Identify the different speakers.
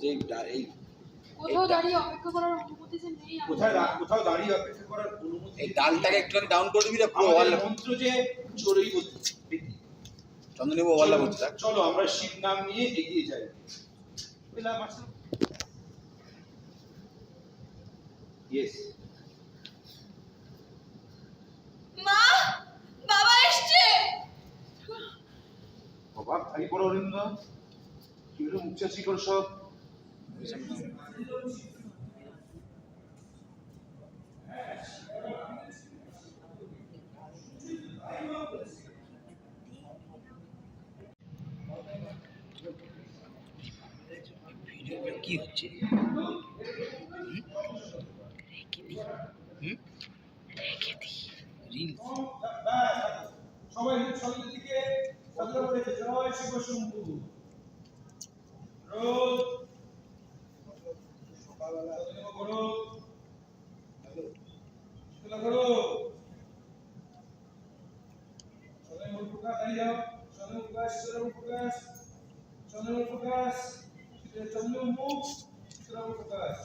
Speaker 1: যে এই
Speaker 2: কোথাও দাঁড়িয়ে অপেক্ষা করার অনুমতি যে নেই
Speaker 3: কোথাও দাঁড়িয়ে অপেক্ষা করার অনুমতি
Speaker 1: এই ডালটাকে একটু ডাউন করে দিবি রে পুরো ওয়াল
Speaker 3: মন্ত্র যে চড়ই
Speaker 1: চন্দ্রদেব ওয়াল্লা করছে
Speaker 3: চলো আমরা শিব নাম নিয়ে এগিয়ে যাই পেলাম আছে ইয়েস
Speaker 2: মা বাবা এসেছে
Speaker 3: বাবা খালি পড়ো অরিন্দ কি হলো মুখটা চিকন সব
Speaker 1: কি হচ্ছে
Speaker 3: সবাই সঙ্গে দিকে সাদর করে জয় শিব শম্ভু রোজ সকালবেলা করো চলো করো সবাই মুখ প্রকাশ দাঁড়িয়ে যাও সবাই প্রকাশ চন্দ্র প্রকাশ চন্দ্র মুখ প্রকাশ